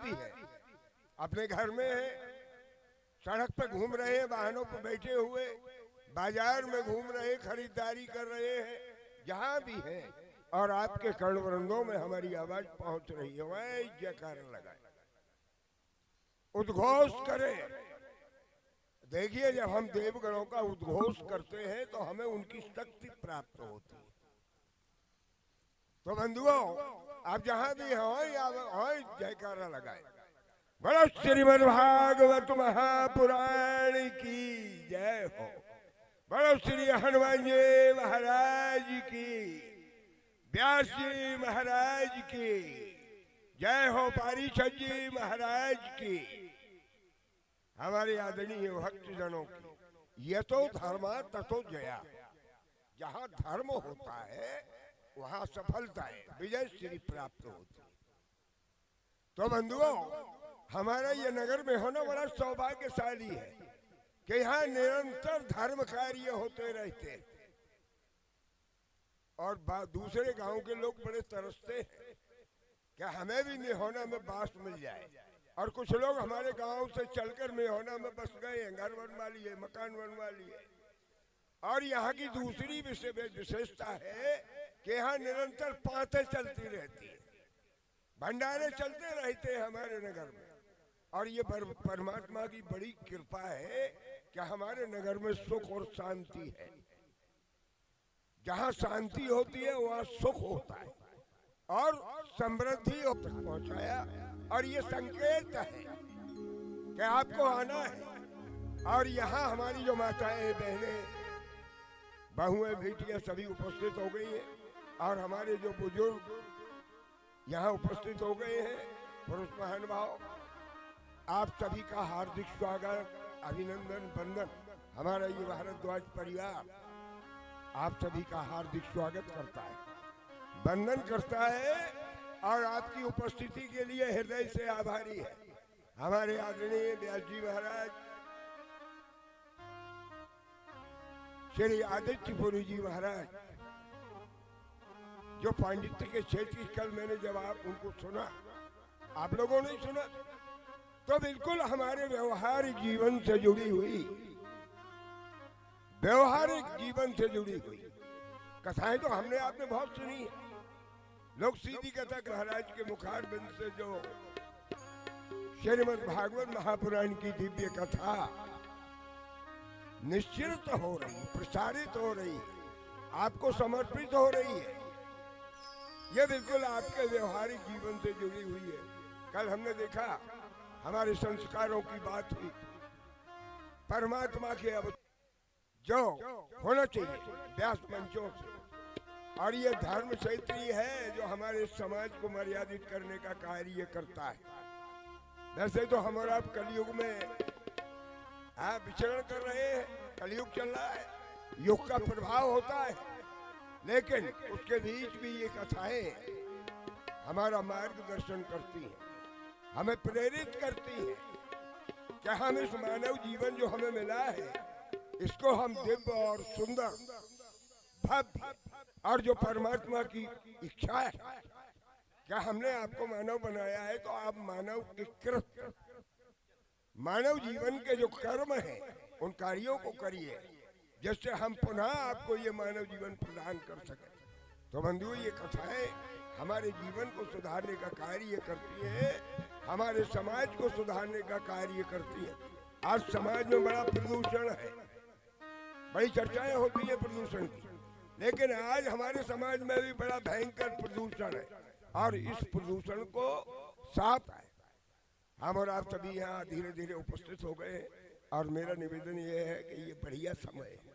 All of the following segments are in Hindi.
भी है, अपने घर में है, सड़क पे घूम रहे हैं, वाहनों पर बैठे हुए, बाजार में घूम रहे, खरीदारी कर रहे हैं, जहां भी है, और आपके कर्णवृंदों में हमारी आवाज पहुंच रही है, वही जयकार लगाए, उद्घोष करें। देखिए, जब हम देवगणों का उद्घोष करते हैं तो हमें उनकी शक्ति प्राप्त होती है। तो बंधुओं, आप जहां भी हो जयकारा लगाए। बड़ा श्रीमद् भागवत महापुराण की जय हो। बड़ा श्री हनुमान जी महाराज की, व्यास जी महाराज की जय हो, पारीशद जी महाराज की, हमारे आदरणीय भक्तजनों की। ये तो धर्मा ततो जया, जहां धर्म होता है वहां सफलता है, विजय श्री प्राप्त होती है। तो बंधुओं, हमारा ये नगर में होना बड़ा सौभाग्यशाली है कि यहाँ निरंतर धर्म कार्य होते रहते हैं, और दूसरे गांव के लोग बड़े तरसते हैं कि हमें भी निहोना में बास मिल जाए। और कुछ लोग हमारे गांव से चलकर निहोना में बस गए हैं, घर बनवा लिए, मकान बनवा लिए। और यहाँ की दूसरी विशेषता है कि यहाँ निरंतर पांतें चलती रहती है, भंडारे चलते रहते हैं हमारे नगर में। और ये परमात्मा की बड़ी कृपा है कि हमारे नगर में सुख और शांति है। जहाँ शांति होती है वहाँ सुख होता है और समृद्धि तक पहुँचाया। और ये संकेत है कि आपको आना है। और यहाँ हमारी जो माताएं, बहनें, बहुएं, बेटियां सभी उपस्थित हो गई हैं, और हमारे जो बुजुर्ग यहाँ उपस्थित हो गए हैं, पुरुष महानुभाव, आप सभी का हार्दिक स्वागत, अभिनंदन, वंदन। हमारा ये भारद्वाज परिवार आप सभी का हार्दिक स्वागत करता है, वंदन करता है, और आपकी उपस्थिति के लिए हृदय से आभारी है। हमारे आदरणीय व्यास जी महाराज, श्री आदित्यपुरी जी महाराज, जो पांडित्य के क्षेत्र की, कल मैंने जब आप उनको सुना, आप लोगों ने सुना, तो बिल्कुल हमारे व्यवहारिक जीवन से जुड़ी हुई, व्यवहारिक जीवन से जुड़ी हुई कथाएं तो हमने आपने बहुत सुनी है। लोग सीधी कथा महाराज के मुखार बिंद से जो श्रीमद् भागवत महापुराण की दिव्य कथा निश्चित हो रही, प्रसारित हो रही, आपको समर्पित हो रही है, ये बिल्कुल आपके व्यवहारिक जीवन से जुड़ी हुई है। कल हमने देखा, हमारे संस्कारों की बात हुई, परमात्मा के अब जो होना चाहिए व्यास मंचों से, और ये धर्म क्षेत्रीय है जो हमारे समाज को मर्यादित करने का कार्य करता है। वैसे तो हमारा आप कलयुग में विचरण कर रहे हैं, कलयुग चल रहा है, युग का प्रभाव होता है, लेकिन उसके बीच भी ये कथाएं हमारा मार्गदर्शन करती हैं, हमें प्रेरित करती हैं कि हम इस मानव जीवन जो हमें मिला है, इसको हम दिव्य और सुंदर, भव्य, और जो परमात्मा की इच्छा है, क्या हमने आपको मानव बनाया है तो आप मानव के कृत, मानव जीवन के जो कर्म हैं उन कार्यों को करिए, जिससे हम पुनः आपको ये मानव जीवन प्रदान कर सके। तो बंधुओं, ये कथाएं हमारे जीवन को सुधारने का कार्य करती है, हमारे समाज को सुधारने का कार्य करती है। आज समाज में बड़ा प्रदूषण है, बड़ी चर्चाएं होती है प्रदूषण की, लेकिन आज हमारे समाज में भी बड़ा भयंकर प्रदूषण है, और इस प्रदूषण को साफ है। हम और आप सभी यहाँ धीरे धीरे उपस्थित हो गए, और मेरा निवेदन ये है कि ये बढ़िया समय है,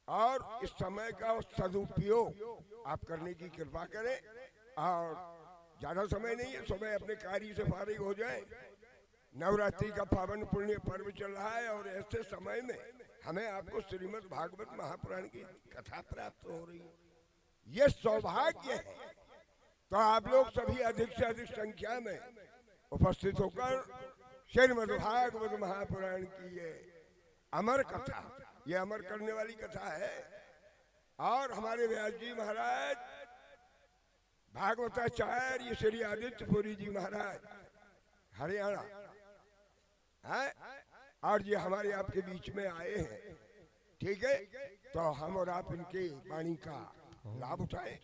और इस समय का सदुपयोग आप करने की कृपा करें। और ज्यादा समय नहीं है, सुबह अपने कार्य से फारिग हो जाए। नवरात्रि का पावन पुण्य पर्व चल रहा है, और ऐसे समय में हमें आपको श्रीमद् भागवत महापुराण की कथा प्राप्त हो रही है, ये सौभाग्य है। तो आप लोग सभी अधिक से अधिक संख्या में उपस्थित होकर श्रीमद् भागवत महापुराण की ये अमर कथा, ये अमर करने वाली कथा है। और हमारे व्यास जी महाराज, भागवताचार्य श्री आदित्यपुरी जी महाराज, हरियाणा है, और ये हमारे आपके बीच में आए हैं, ठीक है। तो हम और आप इनके वाणी का लाभ उठाएं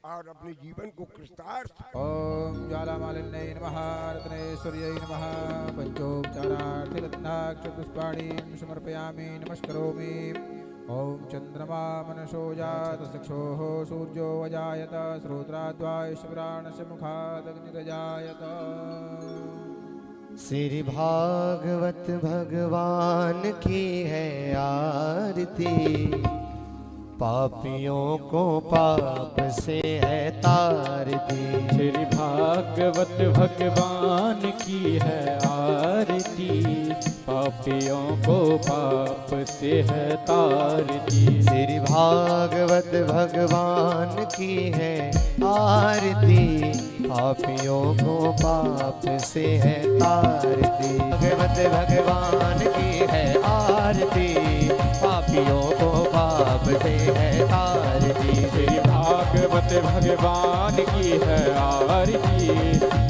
और अपने जीवन को कृतार्थ। ओम ज्वालामालिन्यै नमः, रत्नेश्वर्यै नमः। पंचोपचारार्थे गन्धाक्षपुष्पाणिं समर्पयामि, नमस्करोमि। ओम चंद्रमा मनसो जात चक्षुः सूर्यो अजायत, श्रोत्राद्वायुश्च प्राणस्य मुखादग्निरजायत। श्री भागवत भगवान की है आरती, पापियों को पाप से है तारती। श्री भागवत भगवान की है आरती, पापियों को पाप से है तारती। श्री भागवत भगवान की है आरती, पापियों को पाप से है तारती। भागवत भगवान की है आरती, पापियों को पाप से है तारती। श्री भागवत भगवान की है आरती,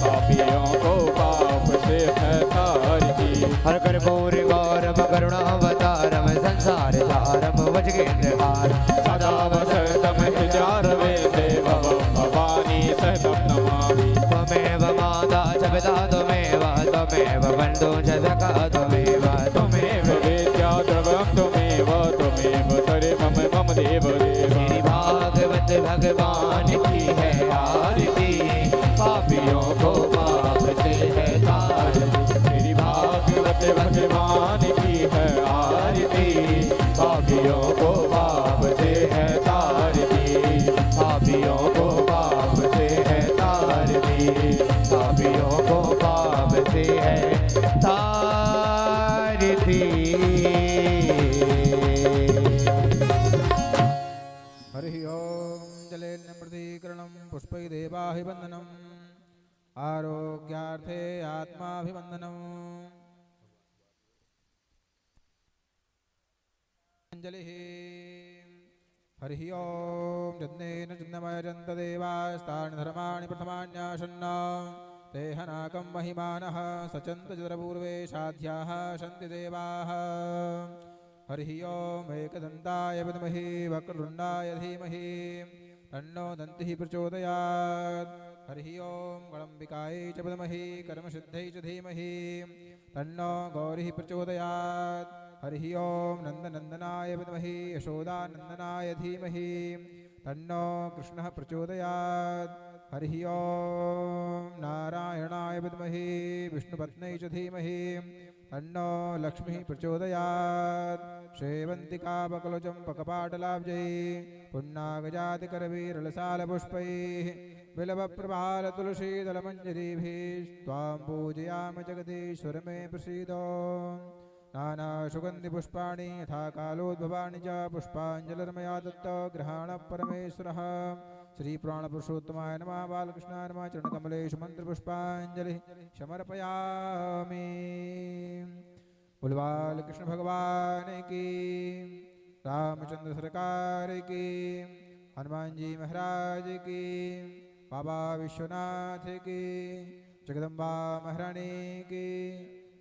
पापियों को पाप से है तारती। हर कर्पूर गौरव करुणावतारम, संसार सारम भुजगेन्द्रहार। सदा वसतम हृदयारवे देवं भवानी सहितं नमामि। त्वमेव माता च पिता त्वमेव, त्वमेव बन्धुः च सखा त्वमेव, त्वमेव वेद्या द्रवं त्वमेव, त्वमेव सर्वं मम देवदेव। श्री भागवत भगवान की है आरती, पापियों को पाप से है तारती। श्री भागवत भगवान की है आरती, पापियों को पाप से है तारती। पापियों को पाप से है तारती, पापियों को पाप से है तारती। हरि ओम जलेन प्रतीकरणं पुष्पै देवाभिवन्दनम्, आरोग्यार्थे आत्माभिवन्दनम्। अंजलिः। हरि ओम जन्नेन जन्मयजन्त देवास्तानि धर्माणि प्रथमान्यासन्न, तेहनाकं महिमानः सचन्त जदपूर्वे साध्याः सन्ति देवाः। हरि ओम एकदन्ताय विद्महे वक्रतुण्डाय धीमहि, तन्नो दन्तिः प्रचोदयात्। हरि ओम गणम्बिकायै च विद्महे कर्मसिद्ध्यै च धीमहि, तन्नो गौरिः प्रचोदयात्। हरि ओम नन्दनन्दनाय विद्महे यशोदानन्दनाय धीमहि, तन्नो कृष्णः प्रचोदयात्। हरि ओम नारायणाय विद्महे विष्णुपत्न्यै च धीमहि, तन्नो लक्ष्मीः प्रचोदयात्। श्रीवन्तिकापकलचम्पकपाटलाब्जै पुन्नागजातिकरवीरलसालपुष्पैः बिल्वप्रभालतुलसीदलमञ्जरीभिस्त्वां पूजयामि जगदीश्वर मे प्रसीद। नानासुगन्धिपुष्पाणि यथा कालोद्भवानि च पुष्पाञ्जलिर्मया दत्त गृहाण परमेश्वरः। श्रीप्राणपुरुषोत्तमाय नमः, बालकृष्णाय नमः। चरणकमलेषु मन्त्रपुष्पाञ्जलिः समर्पयामि। बोल बालकृष्ण भगवान की, रामचंद्र सरकार की, हनुमान जी महाराज की, बाबा विश्वनाथ की, जगदम्बा महारानी की,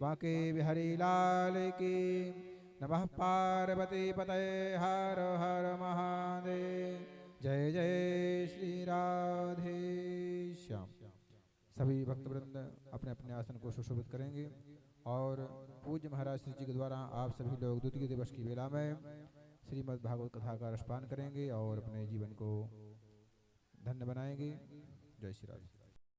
बांके बिहारी लाल की। नमः पार्वती पतये हर हर महादेव। जय जय श्री राधे श्याम। सभी भक्तवृंद अपने अपने आसन को सुशोभित करेंगे और पूज्य महाराज श्री जी के द्वारा आप सभी लोग द्वितीय दिवस की वेला में श्रीमद् भागवत कथा का रसपान करेंगे और अपने जीवन को धन्य बनाएंगे। जय श्री राधे।